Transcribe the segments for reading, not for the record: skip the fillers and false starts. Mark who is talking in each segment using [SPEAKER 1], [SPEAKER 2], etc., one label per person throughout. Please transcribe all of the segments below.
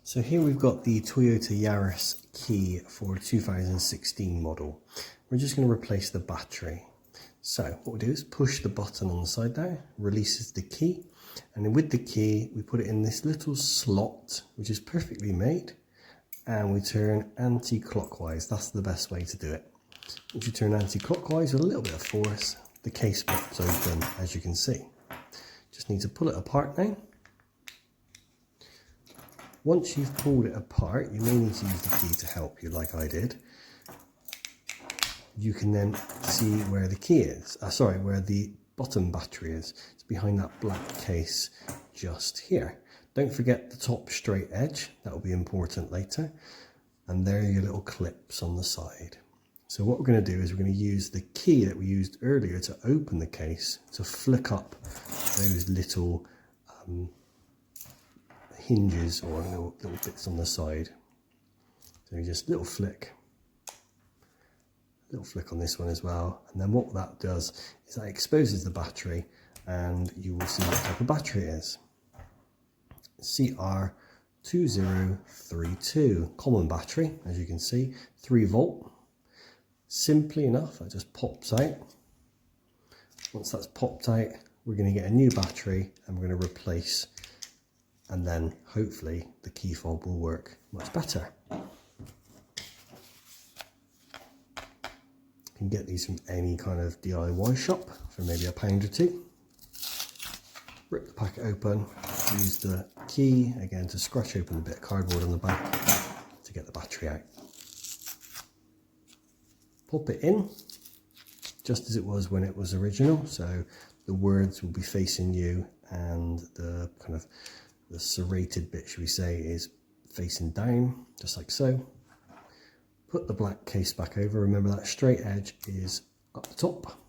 [SPEAKER 1] So here we've got the Toyota Yaris key for 2016 model. We're just going to replace the battery. So what we do is push the button on the side there, releases the key, and then with the key we put it in this little slot which is perfectly made, and we turn anti-clockwise. That's the best way to do it. If you turn anti-clockwise with a little bit of force, the case pops open, as you can see. Just need to pull it apart now. Once you've pulled it apart, you may need to use the key to help you like I did. You can then see where the key is, where the bottom battery is. It's behind that black case just here. Don't forget the top straight edge, that will be important later. And there are your little clips on the side. So what we're going to do is we're going to use the key that we used earlier to open the case to flick up those little hinges or little bits on the side. So just little flick on this one as well, and then what that does is that exposes the battery and you will see what type of battery it is. CR2032 common battery, as you can see, 3 volt. Simply enough, that just pops out. Once that's popped out, we're going to get a new battery and we're going to replace, and then hopefully the key fob will work much better. You can get these from any kind of DIY shop for maybe £1 or £2. Rip the packet open, use the key again to scratch open a bit of cardboard on the back to get the battery out. Pop it in just as it was when it was original, so the words will be facing you and the kind of the serrated bit, should we say, is facing down, just like so. Put the black case back over. Remember that straight edge is up the top.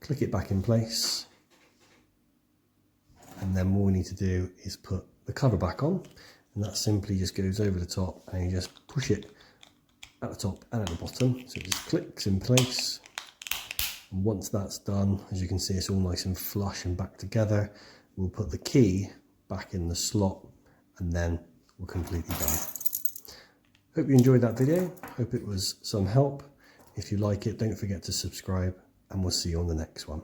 [SPEAKER 1] Click it back in place. And then what we need to do is put the cover back on. And that simply just goes over the top and you just push it at the top and at the bottom. So it just clicks in place. And once that's done, as you can see, it's all nice and flush and back together. We'll put the key back in the slot and then we're completely done. Hope you enjoyed that video. Hope it was some help. If you like it, don't forget to subscribe and we'll see you on the next one.